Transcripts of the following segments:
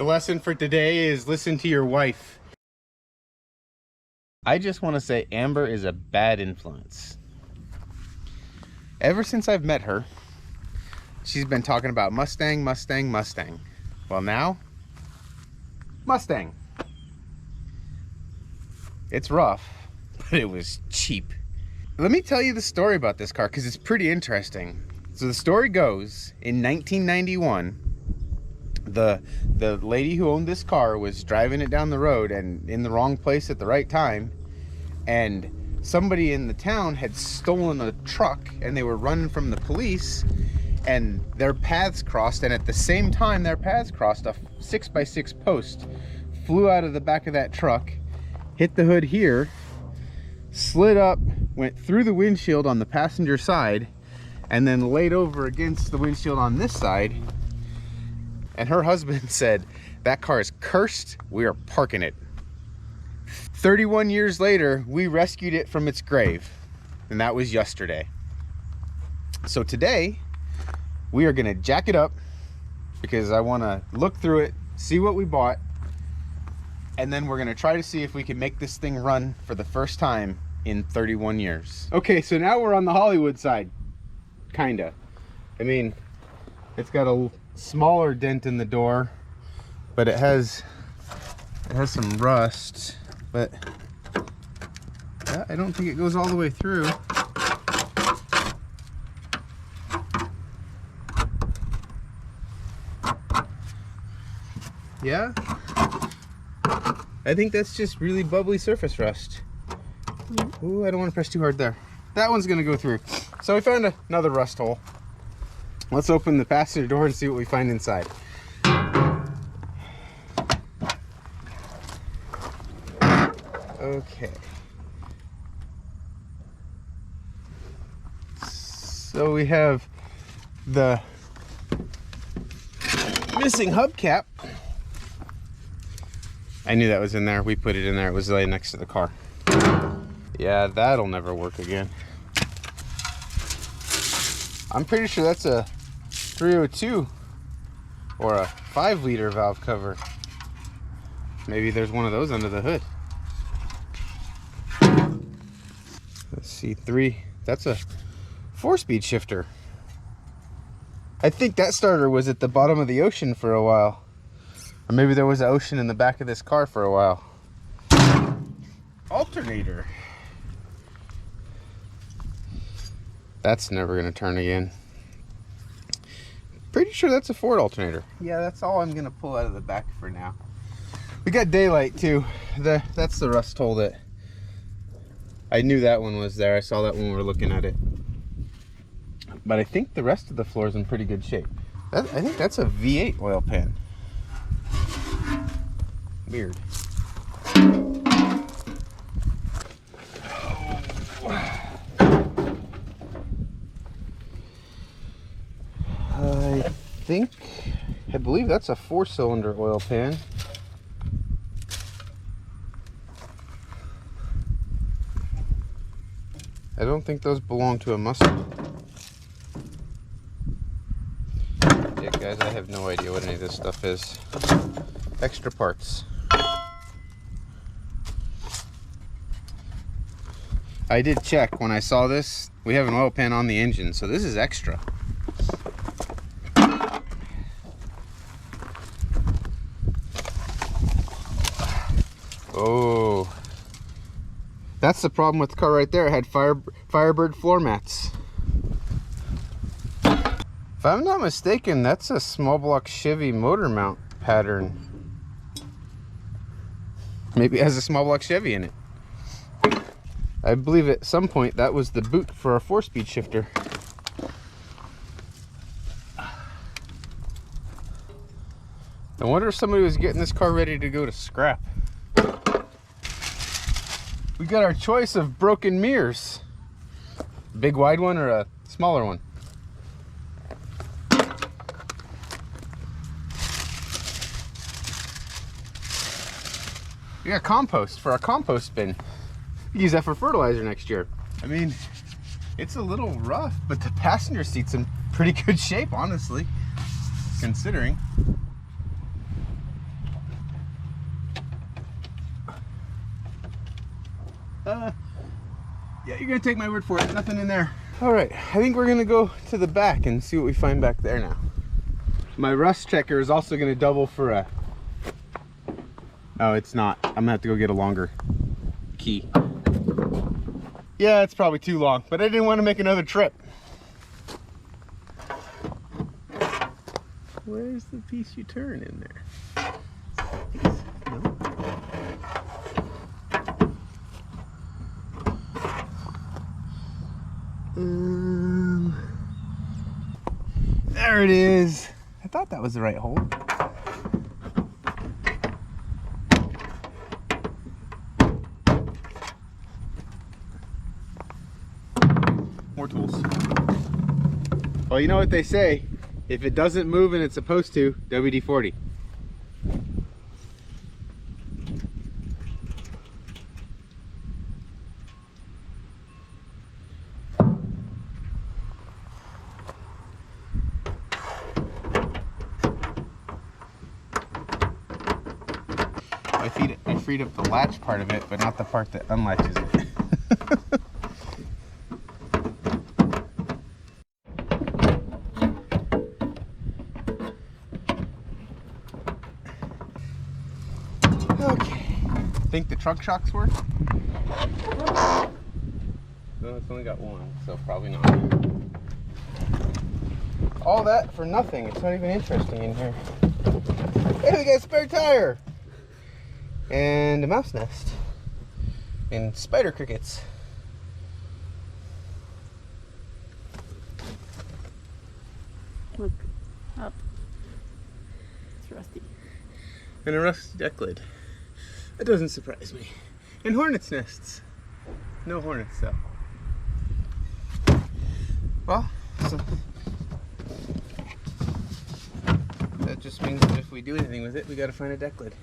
The lesson for today is listen to your wife. I just want to say Amber is a bad influence. Ever since I've met her, she's been talking about Mustang, Mustang, Mustang. Well, now, Mustang. It's rough, but it was cheap. Let me tell you the story about this car because it's pretty interesting. So the story goes, in 1991, the lady who owned this car was driving it down the road and in the wrong place at the right time, and somebody in the town had stolen a truck and they were running from the police, and their paths crossed, and at the same time their paths crossed, a 6x6 post flew out of the back of that truck, hit the hood here, slid up, went through the windshield on the passenger side, and then laid over against the windshield on this side. And her husband said, that car is cursed, we are parking it. 31 years later, we rescued it from its grave, and that was yesterday. So today, we are gonna jack it up because I wanna look through it, see what we bought, and then we're gonna try to see if we can make this thing run for the first time in 31 years. Okay, so now we're on the Hollywood side, kinda. I mean, it's got a smaller dent in the door, but it has some rust, but yeah, I don't think it goes all the way through. Yeah, I think that's just really bubbly surface rust. Ooh, I don't want to press too hard there. That one's gonna go through. So we found another rust hole. Let's open the passenger door and see what we find inside. Okay. So we have the missing hubcap. I knew that was in there. We put it in there. It was laying next to the car. Yeah, that'll never work again. I'm pretty sure that's a 302 or a 5-liter valve cover. Maybe there's one of those under the hood. Let's see, 3. That's a 4-speed shifter. I think that starter was at the bottom of the ocean for a while. Or maybe there was an ocean in the back of this car for a while. Alternator. That's never gonna turn again. Pretty sure that's a Ford alternator. Yeah, that's all I'm gonna pull out of the back for now. We got daylight too. That's the rust hole that I knew that one was there. I saw that when we were looking at it. But I think the rest of the floor is in pretty good shape. I think that's a V8 oil pan. Weird. I believe that's a 4-cylinder oil pan. I don't think those belong to a Mustang. Yeah, guys, I have no idea what any of this stuff is. Extra parts. I did check when I saw this. We have an oil pan on the engine, so this is extra. Oh, that's the problem with the car right there. It had Firebird floor mats. If I'm not mistaken, that's a small block Chevy motor mount pattern. Maybe it has a small block Chevy in it. I believe at some point that was the boot for a 4-speed shifter. I wonder if somebody was getting this car ready to go to scrap. We got our choice of broken mirrors. Big wide one or a smaller one. We got compost for our compost bin. Use that for fertilizer next year. I mean, it's a little rough, but the passenger seat's in pretty good shape, honestly, considering. Yeah, you're gonna take my word for it. Nothing in there. All right, I think we're gonna go to the back and see what we find back there now. My rust checker is also gonna double for a... Oh, it's not. I'm gonna have to go get a longer key. Yeah, it's probably too long, but I didn't want to make another trip. Where's the piece you turn in there? No. There it is. I thought that was the right hole. More tools. Well, you know what they say, if it doesn't move and it's supposed to, WD-40. I freed up the latch part of it, but not the part that unlatches it. Okay. Think the truck shocks work? No, it's only got one, so probably not. All that for nothing. It's not even interesting in here. Hey, we got a spare tire! And a mouse nest. And spider crickets. Look up. It's rusty. And a rusty deck lid. That doesn't surprise me. And hornet's nests. No hornets though. Well, so that just means that if we do anything with it, we gotta find a deck lid.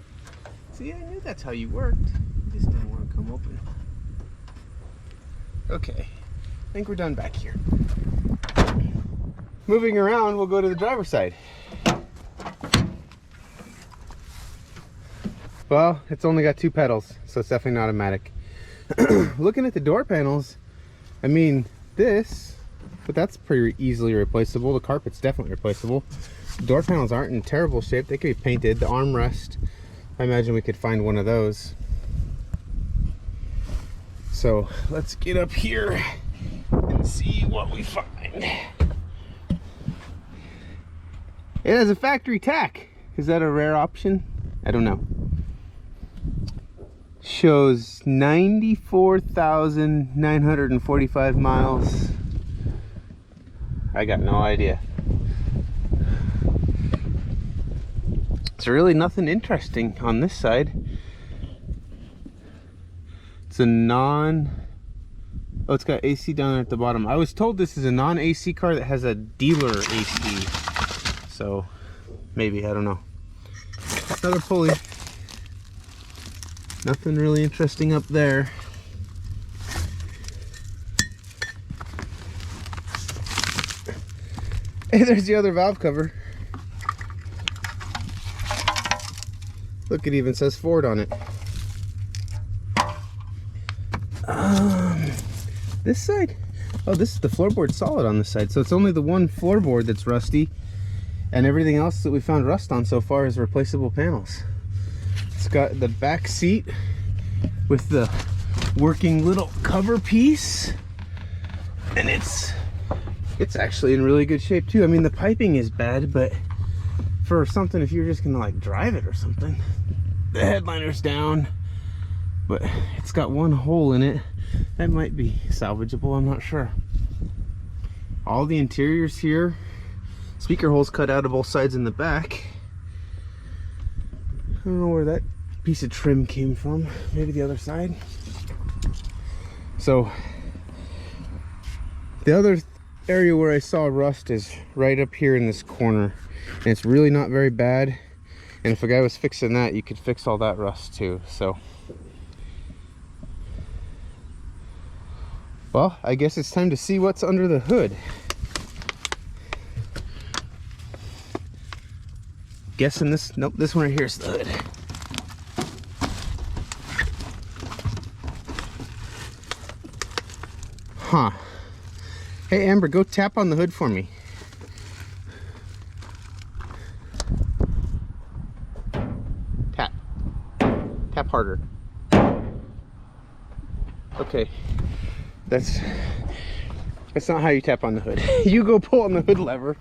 See, I knew that's how you worked. You just didn't want to come open. Okay, I think we're done back here. Moving around, we'll go to the driver's side. Well, it's only got 2 pedals, so it's definitely not automatic. Looking at the door panels, I mean, but that's pretty easily replaceable. The carpet's definitely replaceable. The door panels aren't in terrible shape. They could be painted. The armrest, I imagine we could find one of those. So let's get up here and see what we find. It has a factory tack. Is that a rare option? I don't know. Shows 94,945 miles. I got no idea. It's really nothing interesting on this side. It's a oh, it's got AC down there at the bottom. I was told this is a non-AC car that has a dealer AC. So maybe, I don't know. Another pulley. Nothing really interesting up there. Hey, there's the other valve cover. Look, it even says Ford on it. This side? Oh, this is the floorboard solid on this side. So it's only the one floorboard that's rusty, and everything else that we found rust on so far is replaceable panels. It's got the back seat with the working little cover piece, and it's actually in really good shape too. I mean, the piping is bad, but for something, if you're just gonna like drive it or something, the headliner's down, but it's got one hole in it that might be salvageable. I'm not sure. All the interiors here, speaker holes cut out of both sides in the back. I don't know where that piece of trim came from. Maybe the other side. So the other area where I saw rust is right up here in this corner, and it's really not very bad. And if a guy was fixing that, you could fix all that rust too. So, well, I guess it's time to see what's under the hood. Guessing this, nope, this one right here is the hood. Huh. Hey, Amber, go tap on the hood for me. Tap. Tap harder. Okay. That's not how you tap on the hood. You go pull on the hood lever.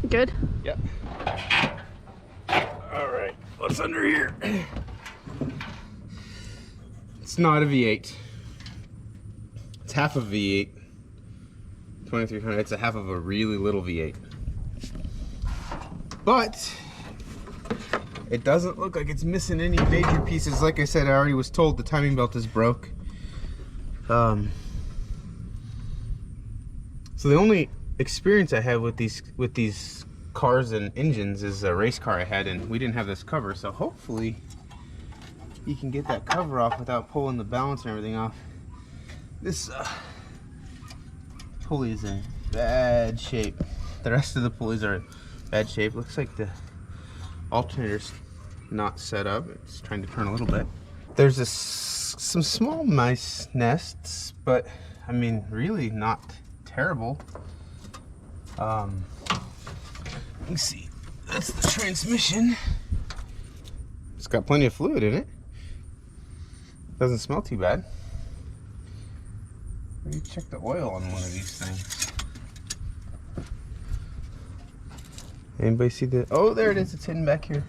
Good? Yep. All right, what's under here? It's not a V8. It's half a V8. 2300, it's a half of a really little V8. But it doesn't look like it's missing any major pieces. Like I said, I already was told the timing belt is broke. So the only experience I have with these cars and engines is a race car I had, and we didn't have this cover, so hopefully you can get that cover off without pulling the balance and everything off. This pulley is in bad shape. The rest of the pulleys are in bad shape. Looks like the alternator's not set up. It's trying to turn a little bit. There's some small mice nests, but I mean really not terrible. You can see that's the transmission. It's got plenty of fluid in it. Doesn't smell too bad. Maybe check the oil on one of these things. Anybody see the? Oh, there it is. It's hidden back here.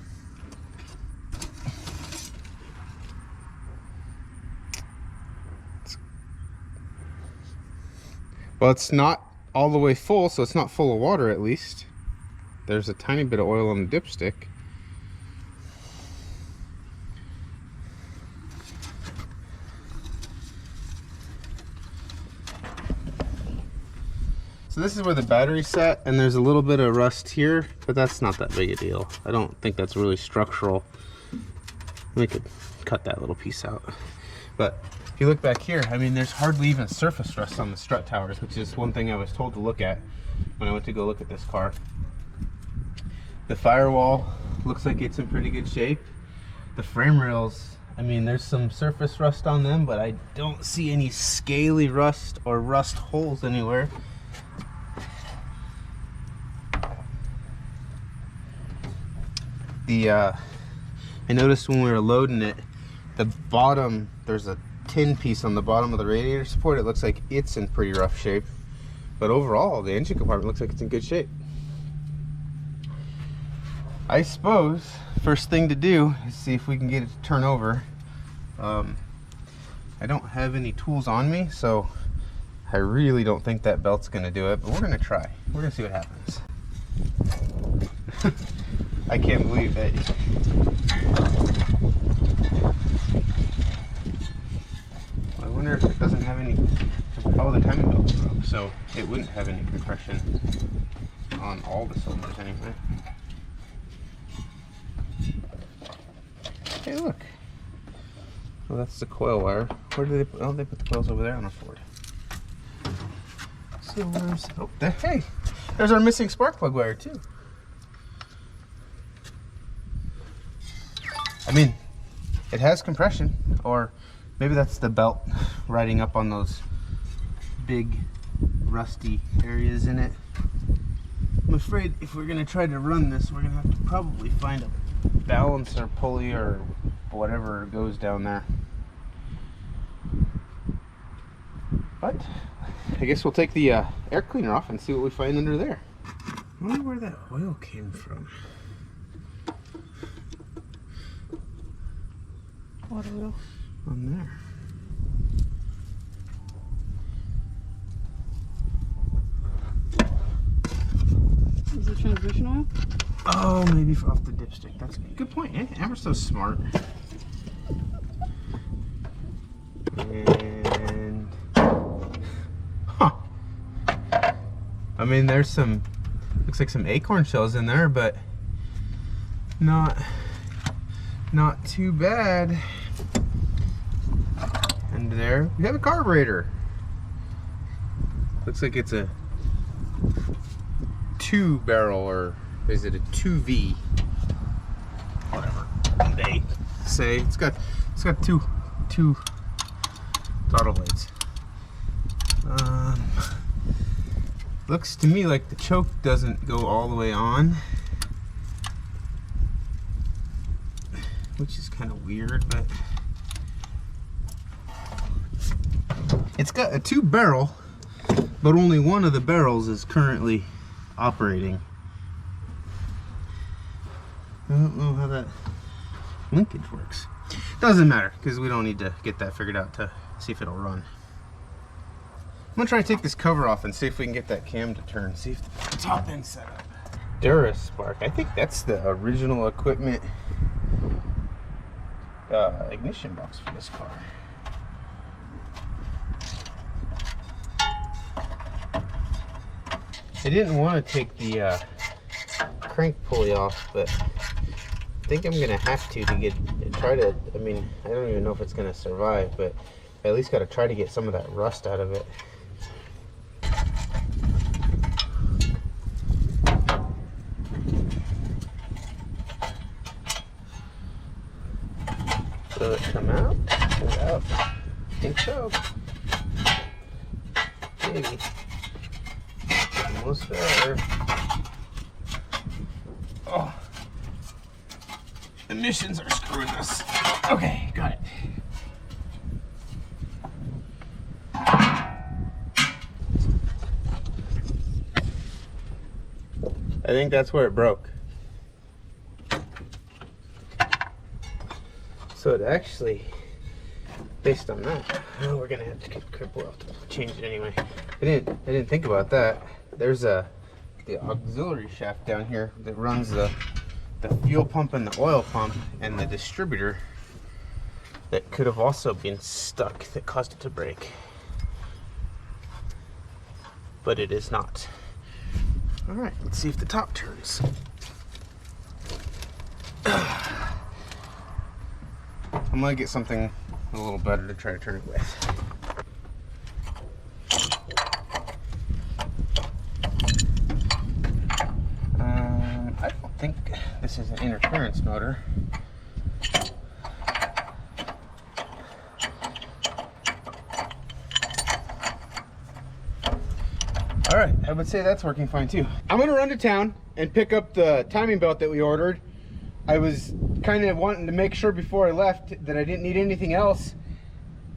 Well, it's not all the way full, so it's not full of water at least. There's a tiny bit of oil on the dipstick. So this is where the battery's set, and there's a little bit of rust here, but that's not that big a deal. I don't think that's really structural. We could cut that little piece out. But if you look back here, I mean, there's hardly even surface rust on the strut towers, which is one thing I was told to look at when I went to go look at this car. The firewall looks like it's in pretty good shape. The frame rails, I mean, there's some surface rust on them, but I don't see any scaly rust or rust holes anywhere. I noticed when we were loading it, the bottom, there's a tin piece on the bottom of the radiator support. It looks like it's in pretty rough shape, but overall the engine compartment looks like it's in good shape. I suppose first thing to do is see if we can get it to turn over. I don't have any tools on me, so I really don't think that belt's gonna do it, but we're gonna try. We're gonna see what happens. I can't believe that. I wonder if it doesn't have any. Oh, the timing belt broke, so it wouldn't have any compression on all the cylinders anyway. Hey, look. Well, that's the coil wire. Where do they put? Oh, they put the coils over there on the Ford. So where's? Oh, there, hey, there's our missing spark plug wire too. I mean, it has compression, or maybe that's the belt riding up on those big rusty areas in it. I'm afraid if we're gonna try to run this, we're gonna have to probably find a balancer pulley or whatever goes down there. But I guess we'll take the air cleaner off and see what we find under there. I wonder where that oil came from. What oil? On there. Is it transmission oil? Oh, maybe off the dipstick. That's a good point. Amber's so smart. And huh. I mean, there's some, looks like some acorn shells in there, but not too bad. And there we have a carburetor. Looks like it's a 2-barrel or is it a 2V? Whatever they say. It's got two throttle blades. Looks to me like the choke doesn't go all the way on, which is kind of weird, but it's got a 2-barrel, but only one of the barrels is currently operating. I don't know how that linkage works. Doesn't matter, because we don't need to get that figured out to see if it'll run. I'm gonna try to take this cover off and see if we can get that cam to turn, see if the top end's set up. Duraspark, I think that's the original equipment ignition box for this car. I didn't want to take the crank pulley off, but I think I'm gonna have to try to. I mean, I don't even know if it's gonna survive, but I at least got to try to get some of that rust out of it. Will it come out? Pull it out. I think so. Maybe. Almost there. Oh. Emissions are screwing us. Okay, got it. I think that's where it broke. So it actually, based on that, we're gonna have to we'll have to change it anyway. I didn't think about that. There's the auxiliary shaft down here that runs the fuel pump and the oil pump and the distributor that could have also been stuck that caused it to break. But it is not. All right, let's see if the top turns. I'm gonna get something a little better to try to turn it with. I don't think this is an interference motor. All right, I would say that's working fine too. I'm gonna run to town and pick up the timing belt that we ordered. I was kind of wanting to make sure before I left that I didn't need anything else.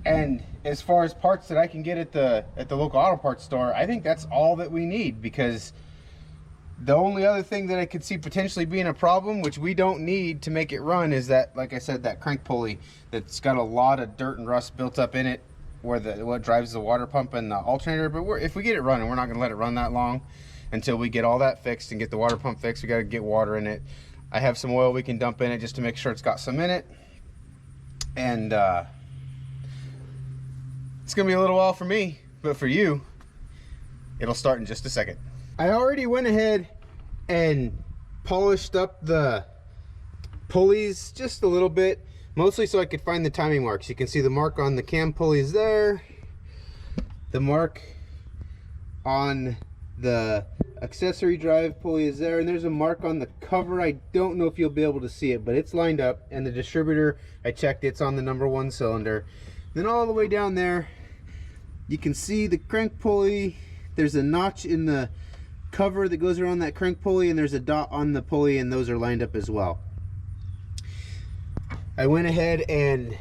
And as far as parts that I can get at the local auto parts store, I think that's all that we need, because the only other thing that I could see potentially being a problem, which we don't need to make it run, is that, like I said, that crank pulley that's got a lot of dirt and rust built up in it, where what drives the water pump and the alternator. But if we get it running, we're not going to let it run that long until we get all that fixed and get the water pump fixed. We got to get water in it. I have some oil we can dump in it just to make sure it's got some in it. And it's going to be a little while for me, but for you, it'll start in just a second. I already went ahead and polished up the pulleys just a little bit, mostly so I could find the timing marks. You can see the mark on the cam pulleys there, the mark on the accessory drive pulley is there, and there's a mark on the cover. I don't know if you'll be able to see it, but it's lined up. And the distributor, I checked, it's on the #1 cylinder. Then all the way down there, you can see the crank pulley. There's a notch in the cover that goes around that crank pulley, and there's a dot on the pulley, and those are lined up as well. I went ahead and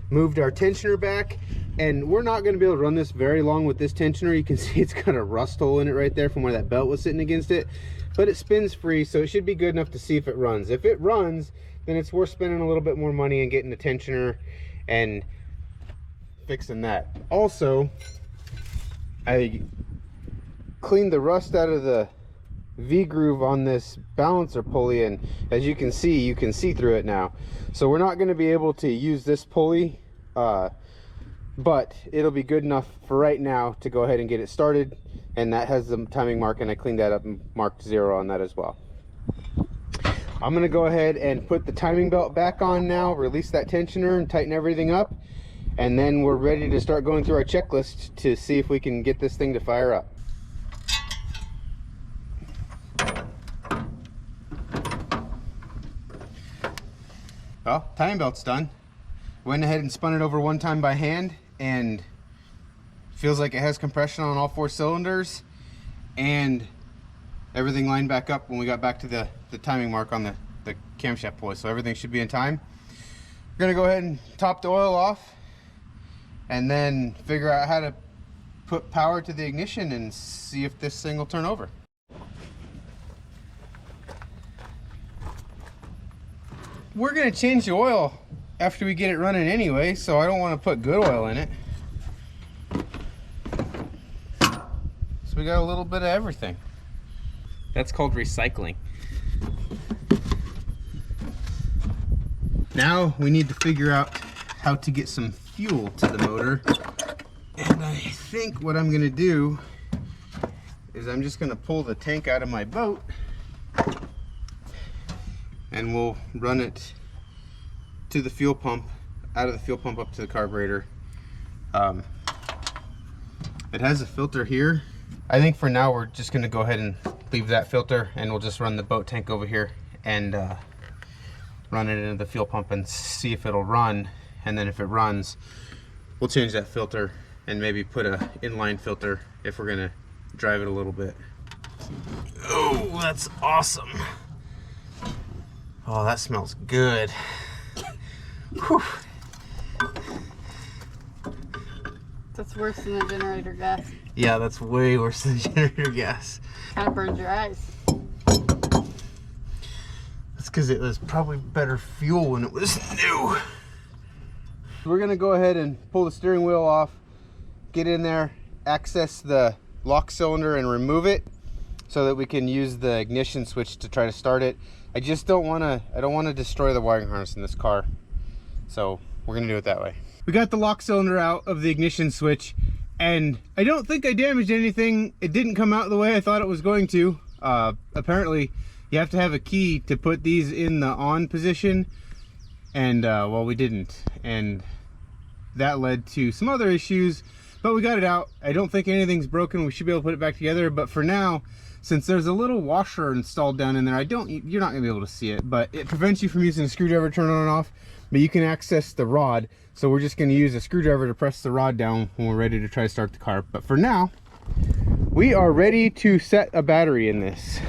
moved our tensioner back, and we're not going to be able to run this very long with this tensioner. You can see it's got a rust hole in it right there from where that belt was sitting against it, but it spins free, so it should be good enough to see if it runs. If it runs, then it's worth spending a little bit more money and getting a tensioner and fixing that. Also, I cleaned the rust out of the V-groove on this balancer pulley, and as you can see through it now. So we're not going to be able to use this pulley, but it'll be good enough for right now to go ahead and get it started. And that has the timing mark, and I cleaned that up and marked 0 on that as well. I'm going to go ahead and put the timing belt back on now, release that tensioner and tighten everything up, and then we're ready to start going through our checklist to see if we can get this thing to fire up. Well, timing belt's done. Went ahead and spun it over one time by hand, and feels like it has compression on all 4 cylinders, and everything lined back up when we got back to the timing mark on the camshaft pulley. So everything should be in time. We're gonna go ahead and top the oil off and then figure out how to put power to the ignition and see if this thing will turn over. We're gonna change the oil after we get it running anyway, so I don't want to put good oil in it. So we got a little bit of everything. That's called recycling. Now we need to figure out how to get some fuel to the motor. And I think what I'm gonna do is I'm just gonna pull the tank out of my boat and we'll run it to the fuel pump, out of the fuel pump up to the carburetor. It has a filter here. I think for now we're just gonna go ahead and leave that filter, and we'll just run the boat tank over here and run it into the fuel pump and see if it'll run. And then if it runs, we'll change that filter and maybe put a inline filter if we're gonna drive it a little bit. Oh, that's awesome. Oh, that smells good. Whew. That's worse than the generator gas. Yeah, that's way worse than generator gas. Kind of burns your eyes. That's because it was probably better fuel when it was new. We're gonna go ahead and pull the steering wheel off, get in there, access the lock cylinder and remove it so that we can use the ignition switch to try to start it. I just don't want to destroy the wiring harness in this car. So we're gonna do it that way. We got the lock cylinder out of the ignition switch, and I don't think I damaged anything. It didn't come out the way I thought it was going to. Apparently you have to have a key to put these in the on position, and well, we didn't, and that led to some other issues, but we got it out. I don't think anything's broken. We should be able to put it back together, but for now, since there's a little washer installed down in there, you're not gonna be able to see it, but it prevents you from using a screwdriver to turn it on and off, but you can access the rod. So we're just gonna use a screwdriver to press the rod down when we're ready to try to start the car. But for now, we are ready to set a battery in this.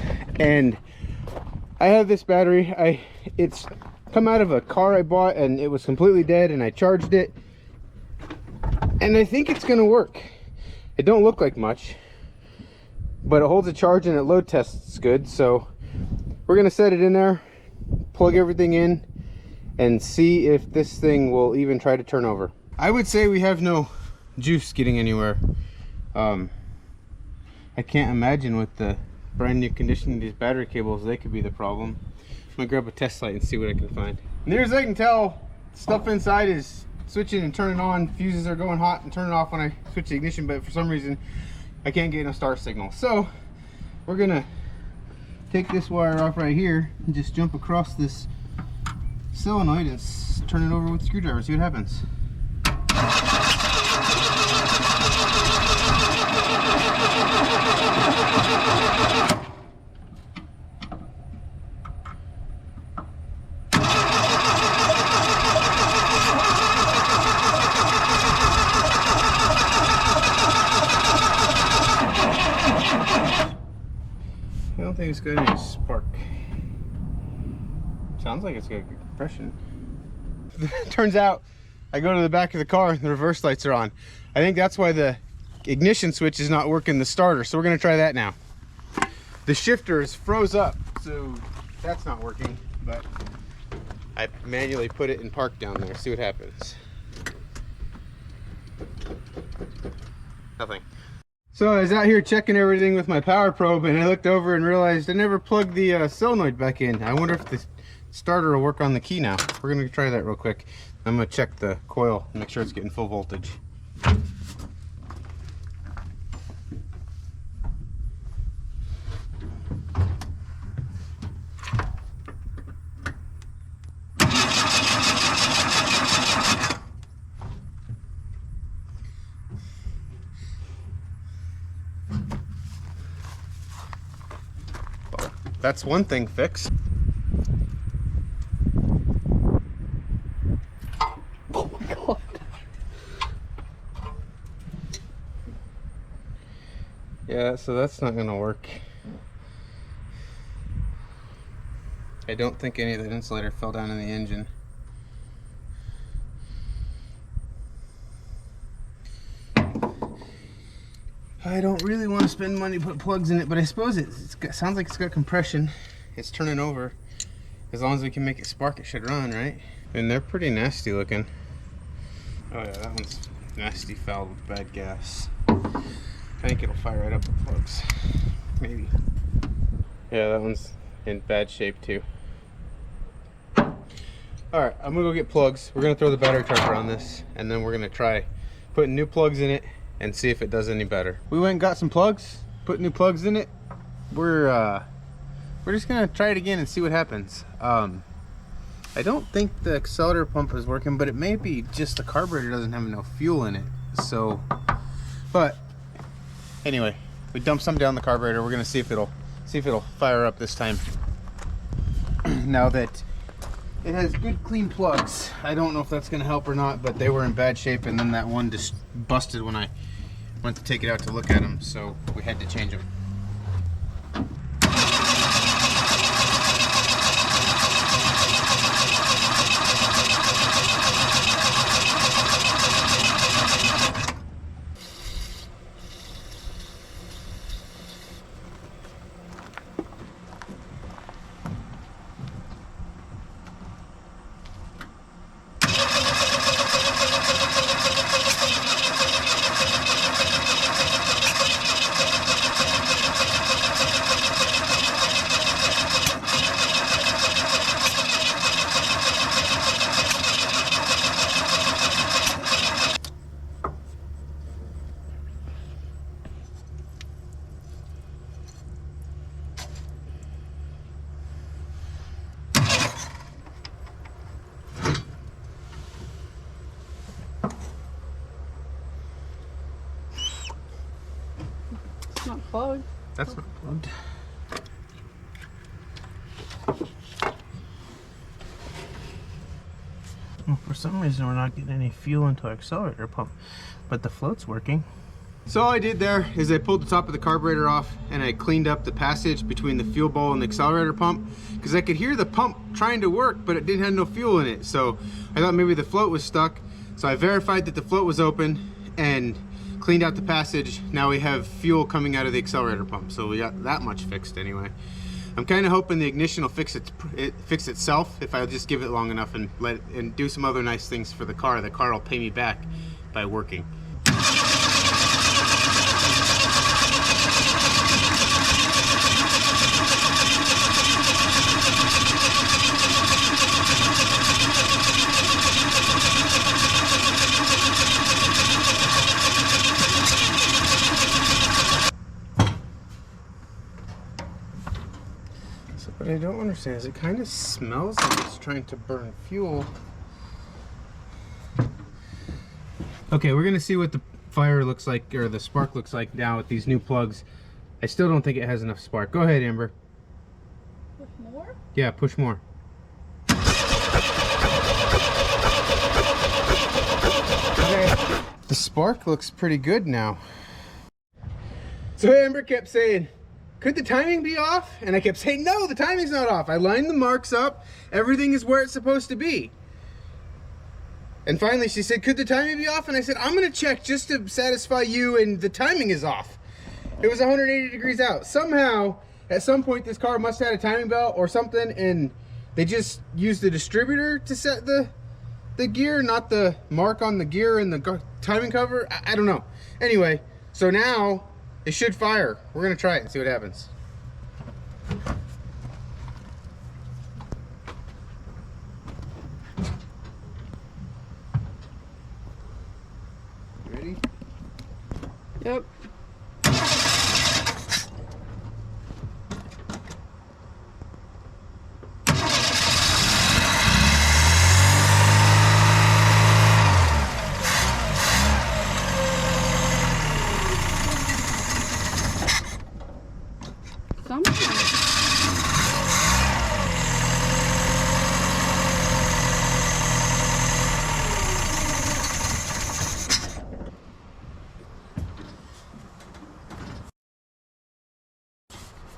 And I have this battery. It's come out of a car I bought, and it was completely dead, and I charged it. And I think it's gonna work. It don't look like much, but it holds a charge and it load tests good. So we're gonna set it in there, plug everything in, and see if this thing will even try to turn over. I would say we have no juice getting anywhere. I can't imagine with the brand new condition of these battery cables, they could be the problem. I'm gonna grab a test light and see what I can find. Near as I can tell, stuff inside is switching and turning on. Fuses are going hot and turning off when I switch the ignition, but for some reason I can't get no start signal. So we're gonna take this wire off right here and just jump across this solenoid and turn it over with a screwdriver, see what happens. I don't think it's got any spark. Sounds like it's got good compression. Turns out I go to the back of the car and the reverse lights are on. I think that's why the ignition switch is not working the starter, so we're gonna try that now. The shifter is froze up, so that's not working, but I manually put it in park down there. See what happens. Nothing. So I was out here checking everything with my power probe, and I looked over and realized I never plugged the solenoid back in. I wonder if the starter will work on the key now. We're gonna try that real quick. I'm gonna check the coil and make sure it's getting full voltage. Well, that's one thing fixed. Yeah, so that's not gonna work. I don't think any of that insulator fell down in the engine. I don't really want to spend money to put plugs in it, but I suppose it sounds like it's got compression. It's turning over. As long as we can make it spark, it should run, right? And they're pretty nasty looking. Oh yeah, that one's nasty fouled with bad gas. I think it'll fire right up the plugs. Maybe. Yeah, that one's in bad shape too. Alright, I'm gonna go get plugs. We're gonna throw the battery charger on this, and then we're gonna try putting new plugs in it and see if it does any better. We went and got some plugs, put new plugs in it. We're just gonna try it again and see what happens. I don't think the accelerator pump is working, but it may be just the carburetor doesn't have enough fuel in it. So, but anyway, we dumped some down the carburetor. We're gonna see if it'll fire up this time. Now that it has good clean plugs, I don't know if that's gonna help or not, but they were in bad shape, and then that one just busted when I went to take it out to look at them, so we had to change them. It's not plugged. That's not plugged. Well, for some reason we're not getting any fuel into our accelerator pump, but the float's working. So all I did there is I pulled the top of the carburetor off and I cleaned up the passage between the fuel bowl and the accelerator pump, because I could hear the pump trying to work, but it didn't have no fuel in it. So I thought maybe the float was stuck. So I verified that the float was open and cleaned out the passage. Now we have fuel coming out of the accelerator pump. So we got that much fixed anyway. I'm kind of hoping the ignition will fix itself if I just give it long enough and do some other nice things for the car. The car will pay me back by working. What I don't understand is it kind of smells like it's trying to burn fuel. Okay, we're gonna see what the fire looks like, or the spark looks like now with these new plugs. I still don't think it has enough spark. Go ahead, Amber. Push more? Yeah, push more. Okay. The spark looks pretty good now. So Amber kept saying, could the timing be off? And I kept saying, no, the timing's not off. I lined the marks up. Everything is where it's supposed to be. And finally she said, could the timing be off? And I said, I'm gonna check just to satisfy you, and the timing is off. It was 180 degrees out. Somehow, at some point, this car must have had a timing belt or something, and they just used the distributor to set the gear, not the mark on the gear and the timing cover. I don't know. Anyway, so now it should fire. We're gonna try it and see what happens. Ready? Yep.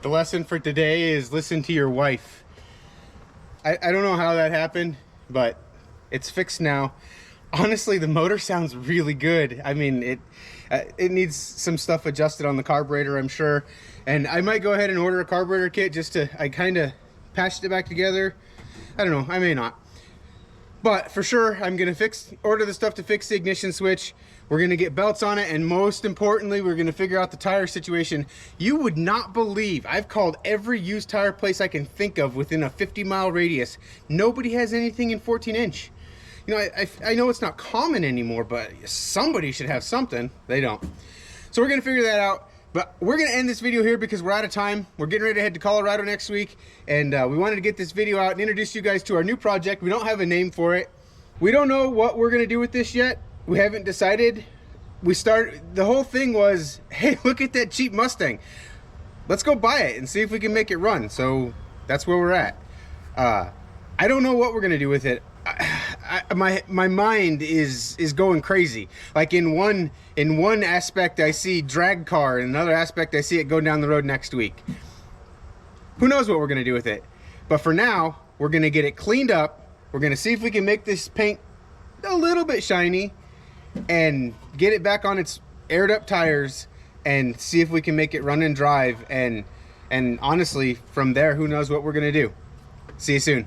The lesson for today is listen to your wife. I don't know how that happened, but it's fixed now. Honestly, the motor sounds really good. I mean, it needs some stuff adjusted on the carburetor, I'm sure. And I might go ahead and order a carburetor kit just to, I kind of patched it back together. I don't know, I may not. But for sure, I'm gonna order the stuff to fix the ignition switch. We're gonna get belts on it, and most importantly, we're gonna figure out the tire situation. You would not believe, I've called every used tire place I can think of within a 50-mile radius. Nobody has anything in 14-inch. You know, I know it's not common anymore, but somebody should have something. They don't. So we're gonna figure that out. But we're gonna end this video here because we're out of time. We're getting ready to head to Colorado next week, and we wanted to get this video out and introduce you guys to our new project. We don't have a name for it. We don't know what we're gonna do with this yet. We haven't decided. The whole thing was, hey, look at that cheap Mustang. Let's go buy it and see if we can make it run. So that's where we're at. I don't know what we're gonna do with it. My mind is going crazy. Like in one aspect I see drag car, in another aspect I see it go down the road next week. Who knows what we're gonna do with it? But for now, we're gonna get it cleaned up. We're gonna see if we can make this paint a little bit shiny and get it back on its aired up tires and see if we can make it run and drive, and honestly, from there, who knows what we're gonna do. See you soon.